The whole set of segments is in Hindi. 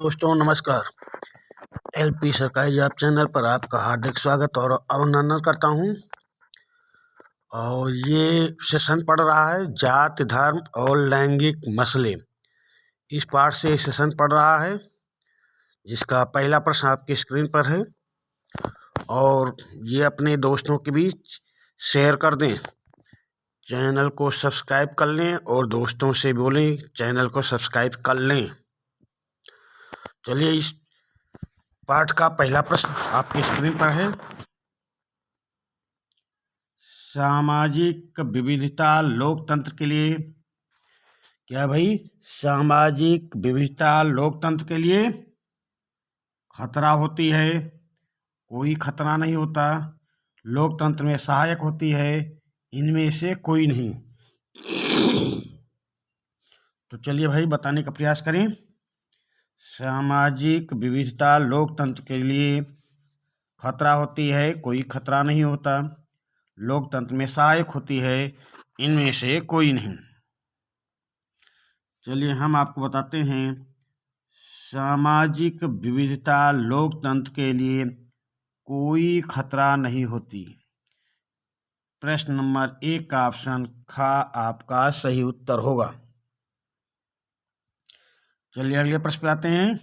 दोस्तों नमस्कार। एलपी सरकारी जॉब चैनल पर आपका हार्दिक स्वागत और अभिनंदन करता हूं। और ये सेशन पढ़ रहा है जाति धर्म और लैंगिक मसले। इस पाठ से सेशन पढ़ रहा है जिसका पहला प्रश्न आपकी स्क्रीन पर है। और ये अपने दोस्तों के बीच शेयर कर दें। चैनल को सब्सक्राइब कर लें और दोस्तों से बोलें चैनल को सब्सक्राइब कर लें। चलिए इस पाठ का पहला प्रश्न आपकी स्क्रीन पर है। सामाजिक विविधता लोकतंत्र के लिए क्या भाई? सामाजिक विविधता लोकतंत्र के लिए खतरा होती है? कोई खतरा नहीं होता। लोकतंत्र में सहायक होती है, इनमें से कोई नहीं। तो चलिए भाई बताने का प्रयास करें। सामाजिक विविधता लोकतंत्र के लिए खतरा होती है, कोई खतरा नहीं होता। लोकतंत्र में सहायक होती है, इनमें से कोई नहीं। चलिए हम आपको बताते हैं। सामाजिक विविधता लोकतंत्र के लिए कोई खतरा नहीं होती। प्रश्न नंबर 1 का ऑप्शन ख आपका सही उत्तर होगा। चलिए अगले प्रश्न पे आते हैं।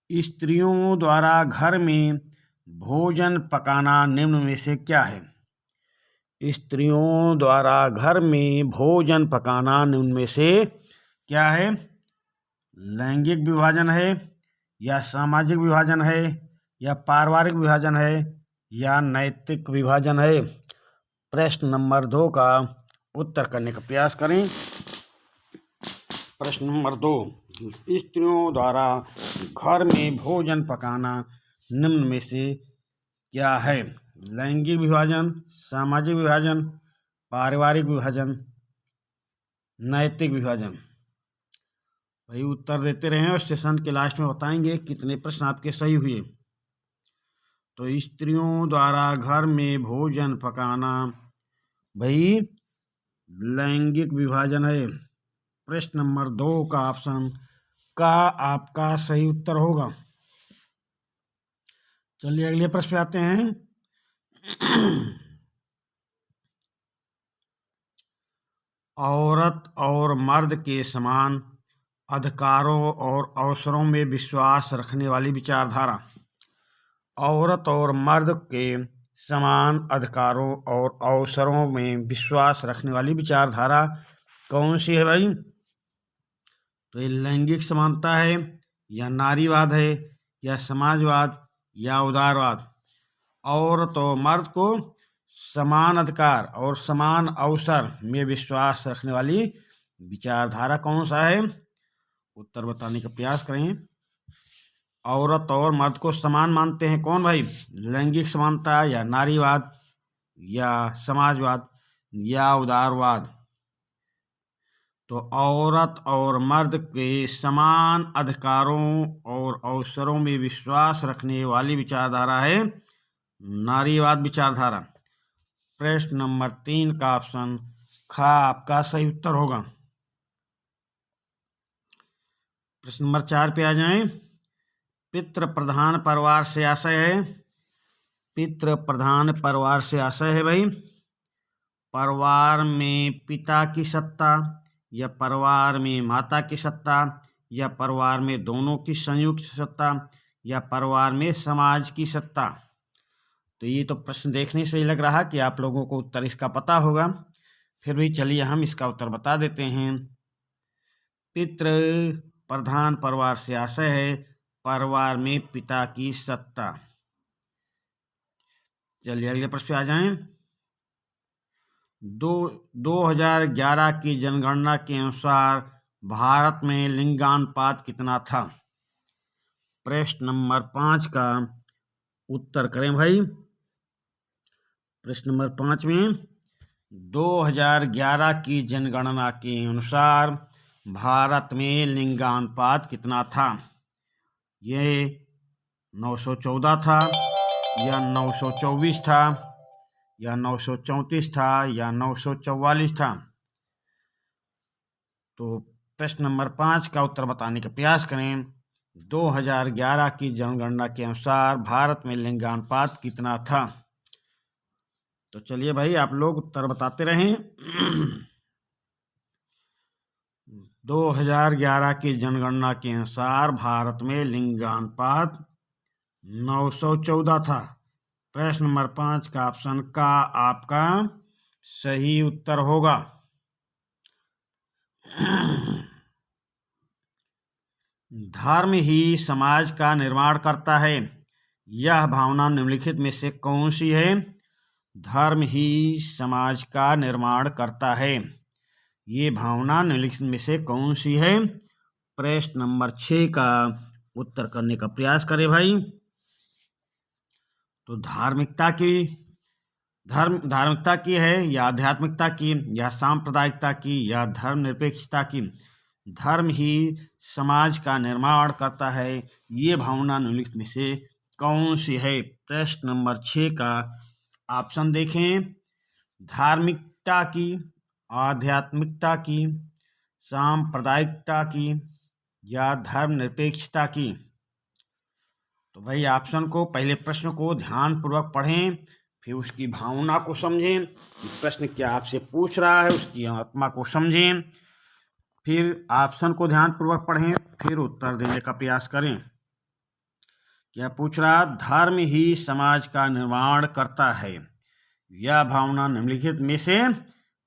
स्त्रियों द्वारा घर में भोजन पकाना निम्न में से क्या है? स्त्रियों द्वारा घर में भोजन पकाना निम्न में से क्या है? लैंगिक विभाजन है, या सामाजिक विभाजन है, या पारिवारिक विभाजन है, या नैतिक विभाजन है? प्रश्न नंबर 2 का उत्तर करने का प्रयास करें। प्रश्न नंबर 2, स्त्रियों द्वारा घर में भोजन पकाना निम्न में से क्या है? लैंगिक विभाजन, सामाजिक विभाजन, पारिवारिक विभाजन, नैतिक विभाजन। भाई उत्तर देते रहें और सेशन के लास्ट में बताएंगे कितने प्रश्न आपके सही हुए। तो स्त्रियों द्वारा घर में भोजन पकाना भाई लैंगिक विभाजन है। प्रश्न नंबर 2 का ऑप्शन का आपका सही उत्तर होगा। चलिए अगले प्रश्न पे आते हैं। औरत और मर्द के समान अधिकारों और अवसरों में विश्वास रखने वाली विचारधारा। औरत और मर्द के समान अधिकारों और अवसरों में विश्वास रखने वाली विचारधारा कौन सी है भाई? तो ये लैंगिक समानता है, या नारीवाद है, या समाजवाद, या उदारवाद? औरत और मर्द को समान अधिकार और समान अवसर में विश्वास रखने वाली विचारधारा कौन सा है? उत्तर बताने का प्रयास करें। औरत और मर्द को समान मानते हैं कौन भाई? लैंगिक समानता, या नारीवाद, या समाजवाद, या उदारवाद? तो औरत और मर्द के समान अधिकारों और अवसरों में विश्वास रखने वाली विचारधारा है नारीवाद विचारधारा। प्रश्न नंबर 3 का ऑप्शन ख आपका सही उत्तर होगा। प्रश्न नंबर 4 पे आ जाएं। पितृ प्रधान परिवार से आशय है। पितृ प्रधान परिवार से आशय है भाई परिवार में पिता की सत्ता, या परिवार में माता की सत्ता, या परिवार में दोनों की संयुक्त सत्ता, या परिवार में समाज की सत्ता? तो ये तो प्रश्न देखने से ही लग रहा कि आप लोगों को उत्तर इसका पता होगा। फिर भी चलिए हम इसका उत्तर बता देते हैं। पितृ प्रधान परिवार से आशय है परिवार में पिता की सत्ता। चलिए अगले प्रश्न पे आ जाएं। 2011 की जनगणना के अनुसार भारत में लिंगानुपात कितना था? प्रश्न नंबर 5 का उत्तर करें भाई। प्रश्न नंबर 5 में 2011 की जनगणना के अनुसार भारत में लिंगानुपात कितना था? ये 914 था, या 924 था, या 934 था, या 944 था? तो प्रश्न नंबर 5 का उत्तर बताने का प्रयास करें। 2011 की जनगणना के अनुसार भारत में लिंगानुपात कितना था? तो चलिए भाई आप लोग उत्तर बताते रहें। 2011 की जनगणना के अनुसार भारत में लिंगानुपात 914 था। प्रश्न नंबर 5 का ऑप्शन का आपका सही उत्तर होगा। धर्म ही समाज का निर्माण करता है, यह भावना निम्नलिखित में से कौन सी है? धर्म ही समाज का निर्माण करता है, ये भावना निम्नलिखित में से कौन सी है? प्रश्न नंबर 6 का उत्तर करने का प्रयास करें भाई। तो धार्मिकता की है या आध्यात्मिकता की या सांप्रदायिकता की या धर्मनिरपेक्षता की? धर्म ही समाज का निर्माण करता है, ये भावना निम्नलिखित में से कौन सी है? प्रश्न नंबर 6 का ऑप्शन देखें। धार्मिकता की, आध्यात्मिकता की, सांप्रदायिकता की या धर्मनिरपेक्षता की? तो भाई ऑप्शन को, पहले प्रश्न को ध्यानपूर्वक पढ़ें, फिर उसकी भावना को समझें कि प्रश्न क्या आपसे पूछ रहा है, उसकी आत्मा को समझें, फिर ऑप्शन को ध्यानपूर्वक पढ़ें, फिर उत्तर देने का प्रयास करें। क्या पूछ रहा? धर्म ही समाज का निर्माण करता है, यह भावना निम्नलिखित में से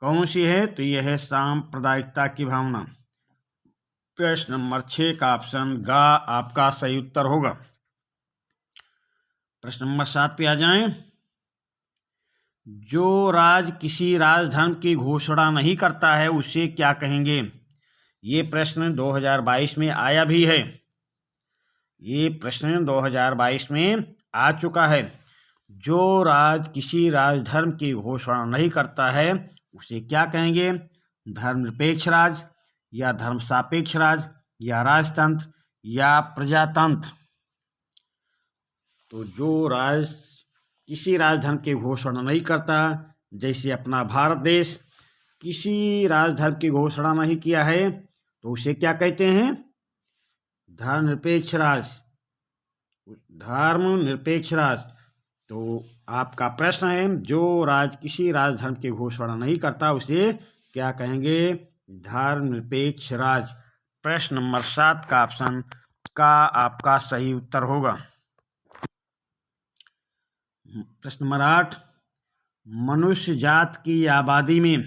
कौन सी है? तो यह है सांप्रदायिकता की भावना। प्रश्न नंबर 6 का ऑप्शन गा आपका सही उत्तर होगा। प्रश्न नंबर 7 पे आ जाएं। जो राज किसी राजधर्म की घोषणा नहीं करता है उसे क्या कहेंगे? ये प्रश्न 2022 में आया भी है। ये प्रश्न 2022 में आ चुका है। जो राज किसी राजधर्म की घोषणा नहीं करता है उसे क्या कहेंगे? धर्मनिरपेक्ष राज या धर्म सापेक्ष राज या राजतंत्र या प्रजातंत्र? तो जो राज किसी राजधर्म की घोषणा नहीं करता, जैसे अपना भारत देश किसी राजधर्म की घोषणा नहीं किया है, तो उसे क्या कहते हैं? धर्मनिरपेक्ष राज, धर्मनिरपेक्ष राज। तो आपका प्रश्न है, जो राज किसी राजधर्म की घोषणा नहीं करता उसे क्या कहेंगे? धर्मनिरपेक्ष राज। प्रश्न नंबर 7 का ऑप्शन का आपका सही उत्तर होगा। प्रश्न नंबर 8, मनुष्य जात की आबादी में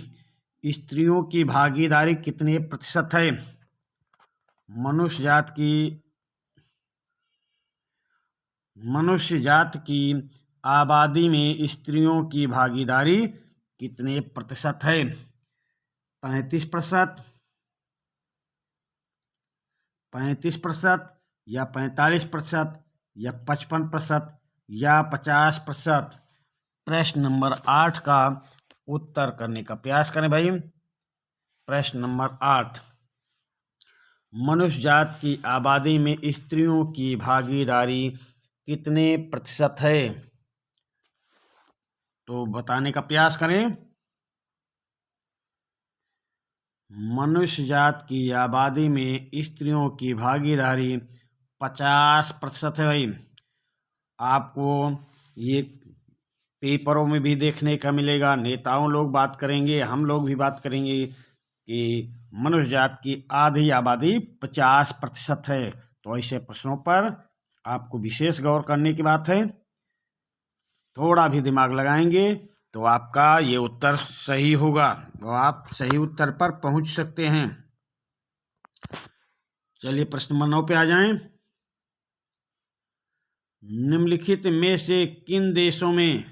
स्त्रियों की भागीदारी कितने प्रतिशत है? मनुष्य जात की आबादी में स्त्रियों की भागीदारी कितने प्रतिशत है? 35%, 35% या 45% या 55% या 50%? प्रश्न नंबर 8 का उत्तर करने का प्रयास करें भाई। प्रश्न नंबर 8, मनुष्य जात की आबादी में स्त्रियों की भागीदारी कितने प्रतिशत है? तो बताने का प्रयास करें। मनुष्य जात की आबादी में स्त्रियों की भागीदारी 50% है भाई। आपको ये पेपरों में भी देखने का मिलेगा, नेताओं लोग बात करेंगे, हम लोग भी बात करेंगे कि मनुष्य जात की आधी आबादी 50% है। तो ऐसे प्रश्नों पर आपको विशेष गौर करने की बात है। थोड़ा भी दिमाग लगाएंगे तो आपका ये उत्तर सही होगा, तो आप सही उत्तर पर पहुंच सकते हैं। चलिए प्रश्न नंबर 9 पे आ जाएं। निम्नलिखित में से किन देशों में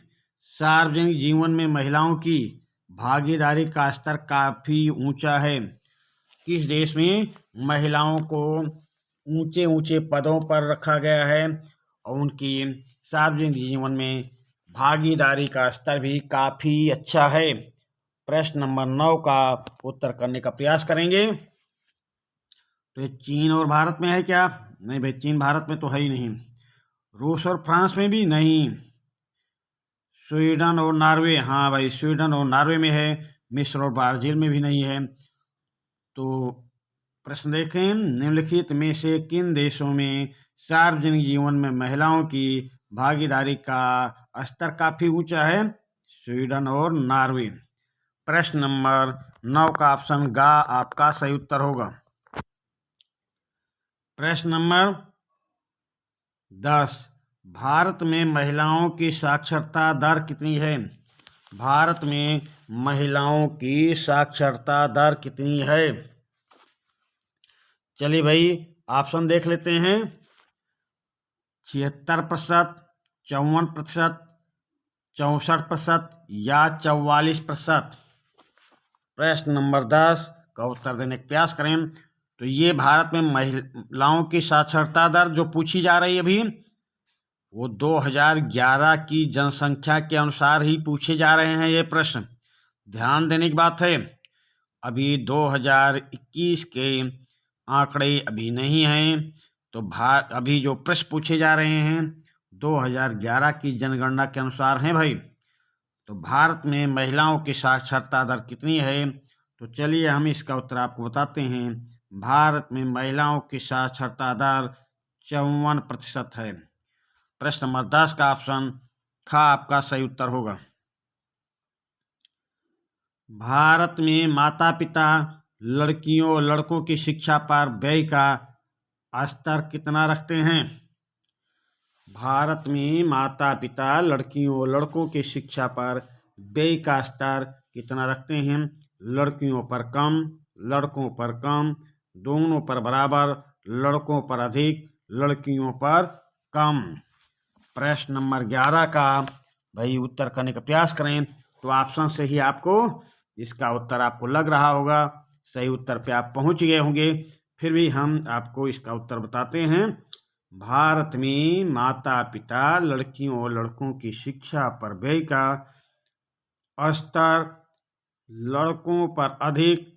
सार्वजनिक जीवन में महिलाओं की भागीदारी का स्तर काफी ऊंचा है? किस देश में महिलाओं को ऊंचे ऊंचे पदों पर रखा गया है और उनकी सार्वजनिक जीवन में भागीदारी का स्तर भी काफी अच्छा है? प्रश्न नंबर 9 का उत्तर करने का प्रयास करेंगे। तो ये चीन और भारत में है क्या? नहीं भाई, चीन भारत में तो है ही नहीं। रूस और फ्रांस में भी नहीं। स्वीडन और नॉर्वे, हाँ भाई स्वीडन और नॉर्वे में है। मिस्र और ब्राजील में भी नहीं है। तो प्रश्न देखें, निम्नलिखित में से किन देशों में सार्वजनिक जीवन में महिलाओं की भागीदारी का स्तर काफी ऊंचा है? स्वीडन और नॉर्वे। प्रश्न नंबर 9 का ऑप्शन गा आपका सही उत्तर होगा। प्रश्न नंबर 10, भारत में महिलाओं की साक्षरता दर कितनी है? भारत में महिलाओं की साक्षरता दर कितनी है? चलिए भाई ऑप्शन देख लेते हैं। 76%, 54%, 64% या 44%। प्रश्न नंबर 10 का उत्तर देने का प्रयास करें। तो ये भारत में महिलाओं की साक्षरता दर जो पूछी जा रही है अभी, वो 2011 की जनसंख्या के अनुसार ही पूछे जा रहे हैं ये प्रश्न। ध्यान देने की बात है, अभी 2021 के आंकड़े अभी नहीं हैं। तो अभी जो प्रश्न पूछे जा रहे हैं 2011 की जनगणना के अनुसार हैं भाई। तो भारत में महिलाओं की साक्षरता दर कितनी है? तो चलिए हम इसका उत्तर आपको बताते हैं। भारत में महिलाओं की साक्षरता दर 54% है। प्रश्न नंबर 10 का ऑप्शन खा आपका सही उत्तर होगा। भारत में माता पिता लड़कियों और लड़कों की शिक्षा पर व्यय का स्तर कितना रखते हैं? भारत में माता पिता लड़कियों और लड़कों की शिक्षा पर व्यय का स्तर कितना रखते हैं? लड़कियों पर कम, लड़कों पर कम, दोनों पर बराबर, लड़कों पर अधिक, लड़कियों पर कम। प्रश्न नंबर 11 का भाई उत्तर करने का प्रयास करें। तो ऑप्शन से ही आपको इसका उत्तर आपको लग रहा होगा, सही उत्तर पे आप पहुंच गए होंगे। फिर भी हम आपको इसका उत्तर बताते हैं। भारत में माता पिता लड़कियों और लड़कों की शिक्षा पर व्यय का स्तर लड़कों पर अधिक,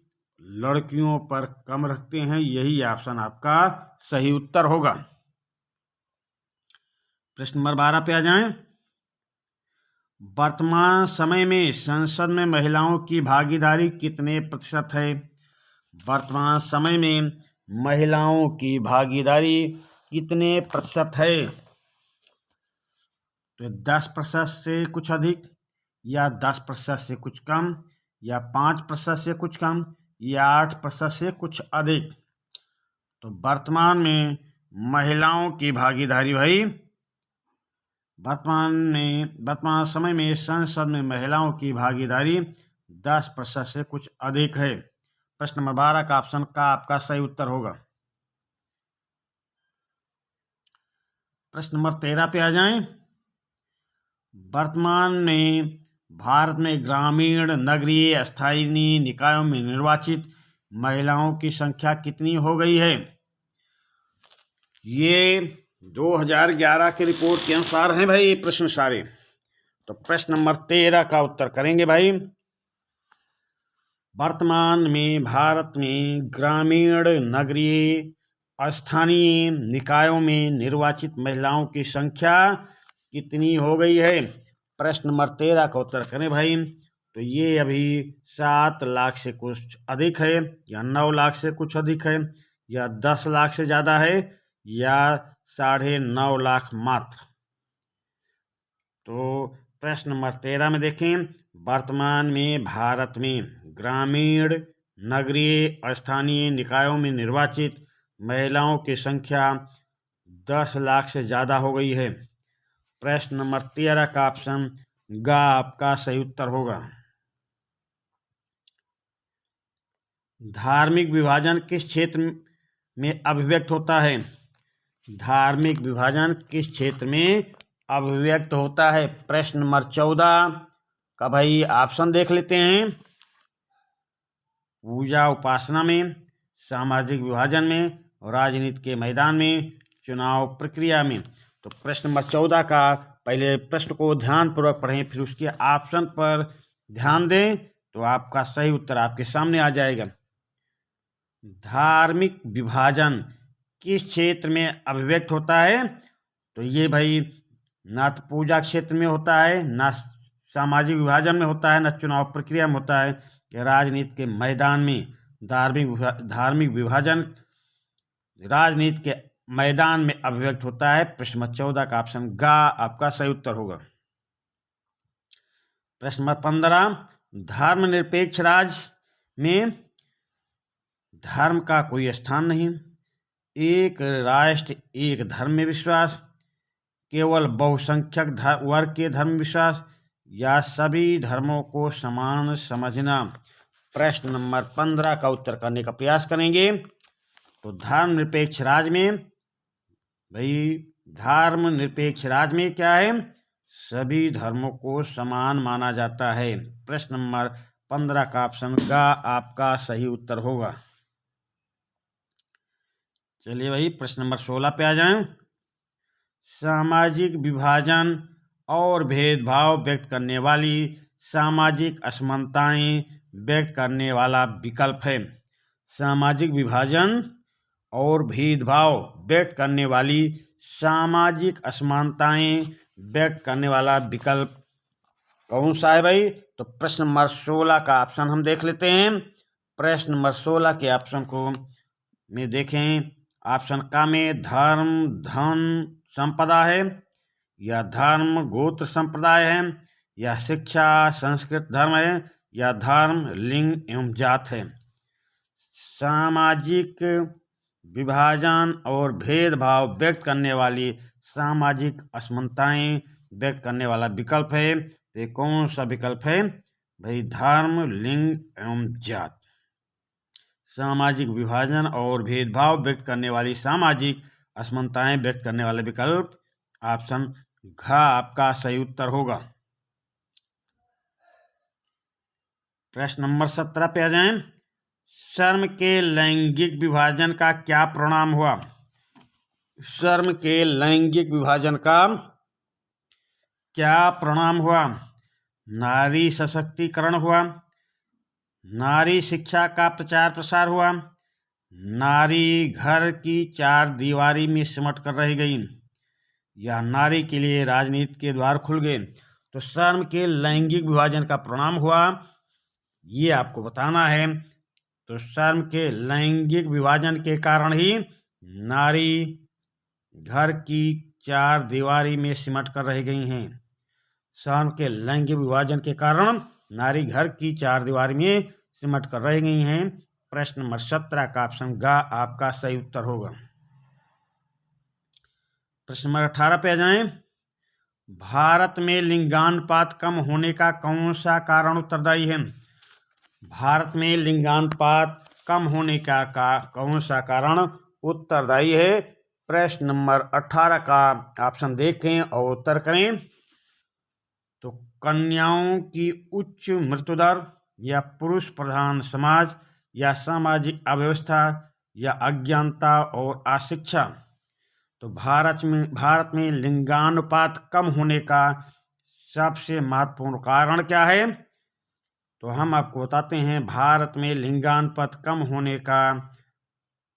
लड़कियों पर कम रखते हैं। यही ऑप्शन आपका सही उत्तर होगा। प्रश्न नंबर 12 पे आ जाएं। वर्तमान समय में संसद में महिलाओं की भागीदारी कितने प्रतिशत है? वर्तमान समय में महिलाओं की भागीदारी कितने प्रतिशत है? तो 10% से कुछ अधिक, या 10% से कुछ कम, या 5% से कुछ कम, या 8% से कुछ अधिक। तो वर्तमान में महिलाओं की भागीदारी भाई वर्तमान समय में संसद में महिलाओं की भागीदारी 10% से कुछ अधिक है। प्रश्न नंबर 12 का ऑप्शन का आपका सही उत्तर होगा। प्रश्न नंबर 13 पे आ जाएं। वर्तमान में भारत में ग्रामीण, नगरीय, स्थानीय निकायों में निर्वाचित महिलाओं की संख्या कितनी हो गई है? ये 2011 की रिपोर्ट के अनुसार हैं भाई ये प्रश्न सारे। तो प्रश्न नंबर 13 का उत्तर करेंगे भाई। वर्तमान में भारत में ग्रामीण, नगरीय, स्थानीय निकायों में निर्वाचित महिलाओं की संख्या कितनी हो गई है? प्रश्न नंबर 13 का उत्तर करें भाई। तो ये अभी 7 लाख से कुछ अधिक है, या 9 लाख से कुछ अधिक है, या 10 लाख से ज़्यादा है, या 9.5 लाख मात्र। तो प्रश्न नंबर 13 में देखें, वर्तमान में भारत में ग्रामीण, नगरीय, स्थानीय निकायों में निर्वाचित महिलाओं की संख्या 10 लाख से ज़्यादा हो गई है। प्रश्न नंबर 13 का ऑप्शन गा आपका सही उत्तर होगा। धार्मिक विभाजन किस क्षेत्र में अभिव्यक्त होता है? धार्मिक विभाजन किस क्षेत्र में अभिव्यक्त होता है? प्रश्न नंबर 14 का भाई ऑप्शन देख लेते हैं। पूजा उपासना में, सामाजिक विभाजन में, राजनीति के मैदान में, चुनाव प्रक्रिया में। तो प्रश्न नंबर 14 का पहले प्रश्न को ध्यानपूर्वक पढ़ें, फिर उसके ऑप्शन पर ध्यान दें, तो आपका सही उत्तर आपके सामने आ जाएगा। धार्मिक विभाजन किस क्षेत्र में अभिव्यक्त होता है? तो ये भाई ना तो पूजा क्षेत्र में होता है, ना सामाजिक विभाजन में होता है, ना चुनाव प्रक्रिया में होता है, या राजनीति के मैदान में। धार्मिक विभाजन राजनीति के मैदान में अभिव्यक्त होता है। प्रश्न नंबर 14 का ऑप्शन गा आपका सही उत्तर होगा। प्रश्न नंबर 15, धर्मनिरपेक्ष राज्य में धर्म का कोई स्थान नहीं, एक राष्ट्र एक धर्म में विश्वास, केवल बहुसंख्यक वर्ग के धर्म विश्वास, या सभी धर्मों को समान समझना। प्रश्न नंबर 15 का उत्तर करने का प्रयास करेंगे। तो धर्मनिरपेक्ष राज्य में धर्मनिरपेक्ष राज्य में क्या है, सभी धर्मों को समान माना जाता है। प्रश्न नंबर 15 का ऑप्शन गा आपका सही उत्तर होगा। चलिए भाई प्रश्न नंबर 16 पे आ जाएं। सामाजिक विभाजन और भेदभाव व्यक्त करने वाली सामाजिक असमानताएं व्यक्त करने वाला विकल्प है। सामाजिक विभाजन और भेदभाव व्यक्त करने वाली सामाजिक असमानताएं व्यक्त करने वाला विकल्प कौन सा है भाई? तो प्रश्न नंबर 16 का ऑप्शन हम देख लेते हैं। प्रश्न नंबर 16 के ऑप्शन को में देखें। ऑप्शन का में धर्म धन संपदा है, या धर्म गोत्र संप्रदाय है, या शिक्षा संस्कृत धर्म है, या धर्म लिंग एवं जात है। सामाजिक विभाजन और भेदभाव व्यक्त करने वाली सामाजिक असमानताएं व्यक्त करने वाला विकल्प है। ये कौन सा विकल्प है भाई? धर्म लिंग एवं जात। सामाजिक विभाजन और भेदभाव व्यक्त करने वाली सामाजिक असमानताएं व्यक्त करने वाला विकल्प ऑप्शन घ आपका सही उत्तर होगा। प्रश्न नंबर 17 पे आ जाएं। श्रम के लैंगिक विभाजन का क्या परिणाम हुआ? श्रम के लैंगिक विभाजन का क्या परिणाम हुआ? नारी सशक्तिकरण हुआ, नारी शिक्षा का प्रचार प्रसार हुआ, नारी घर की चार दीवारी में सिमट कर रह गई, या नारी के लिए राजनीति के द्वार खुल गए। तो श्रम के लैंगिक विभाजन का परिणाम हुआ, ये आपको बताना है। तो श्रम के लैंगिक विभाजन के कारण ही नारी घर की चार दीवारी में सिमट कर रह गई हैं। श्रम के लैंगिक विभाजन के कारण नारी घर की चार दीवारी में सिमट कर रह गई हैं। प्रश्न नंबर 17 का ऑप्शन ग आपका सही उत्तर होगा। प्रश्न नंबर 18 पे आ जाएं। भारत में लिंगानुपात कम होने का कौन सा कारण उत्तरदायी है? भारत में लिंगानुपात कम होने का कौन सा कारण उत्तरदायी है? प्रश्न नंबर 18 का ऑप्शन देखें और उत्तर करें। तो कन्याओं की उच्च मृत्यु दर, या पुरुष प्रधान समाज, या सामाजिक अव्यवस्था, या अज्ञानता और अशिक्षा। तो भारत में लिंगानुपात कम होने का सबसे महत्वपूर्ण कारण क्या है? तो हम आपको बताते हैं। भारत में लिंगानुपात कम होने का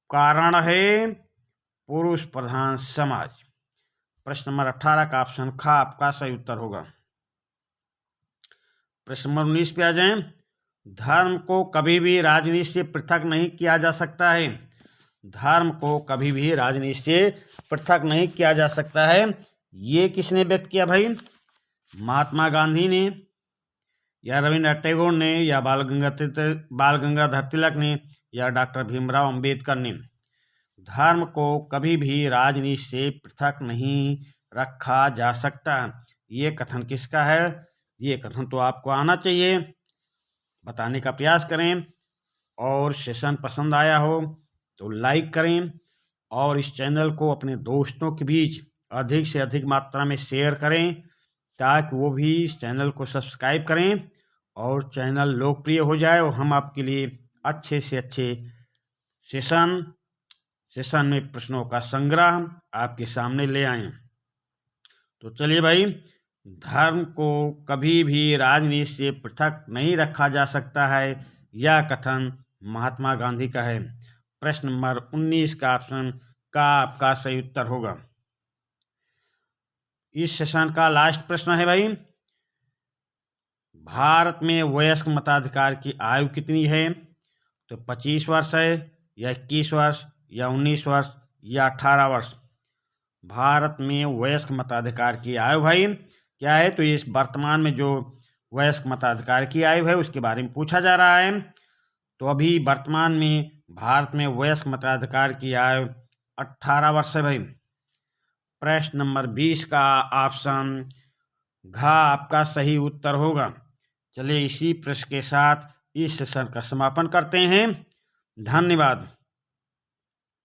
कारण है पुरुष प्रधान समाज। प्रश्न नंबर 18 का ऑप्शन ख आपका सही उत्तर होगा। प्रश्न नंबर 19 पे आ जाएं। धर्म को कभी भी राजनीति से पृथक नहीं किया जा सकता है। धर्म को कभी भी राजनीति से पृथक नहीं किया जा सकता है। ये किसने व्यक्त किया भाई? महात्मा गांधी ने, या रविन्द्रनाथ टैगोर ने, या बाल गंगाधर तिलक ने, या डॉक्टर भीमराव अंबेडकर ने। धर्म को कभी भी राजनीति से पृथक नहीं रखा जा सकता। ये कथन किसका है? ये कथन तो आपको आना चाहिए, बताने का प्रयास करें। और सेशन पसंद आया हो तो लाइक करें, और इस चैनल को अपने दोस्तों के बीच अधिक से अधिक मात्रा में शेयर करें, ताकि वो भी इस चैनल को सब्सक्राइब करें और चैनल लोकप्रिय हो जाए, और हम आपके लिए अच्छे से अच्छे सेशन में प्रश्नों का संग्रह आपके सामने ले आए। तो चलिए भाई, धर्म को कभी भी राजनीति से पृथक नहीं रखा जा सकता है, यह कथन महात्मा गांधी का है। प्रश्न नंबर 19 का ऑप्शन का आपका सही उत्तर होगा। इस सेशन का लास्ट प्रश्न है भाई। भारत में वयस्क मताधिकार की आयु कितनी है? तो 25 वर्ष है या 21 वर्ष या 19 वर्ष या 18 वर्ष। भारत में वयस्क मताधिकार की आयु भाई क्या है, तो इस वर्तमान में जो वयस्क मताधिकार की आयु है उसके बारे में पूछा जा रहा है। तो अभी वर्तमान में भारत में वयस्क मताधिकार की आयु 18 वर्ष है भाई। प्रश्न नंबर 20 का ऑप्शन घ आपका सही उत्तर होगा। चलिए इसी प्रश्न के साथ इस सेशन का समापन करते हैं। धन्यवाद।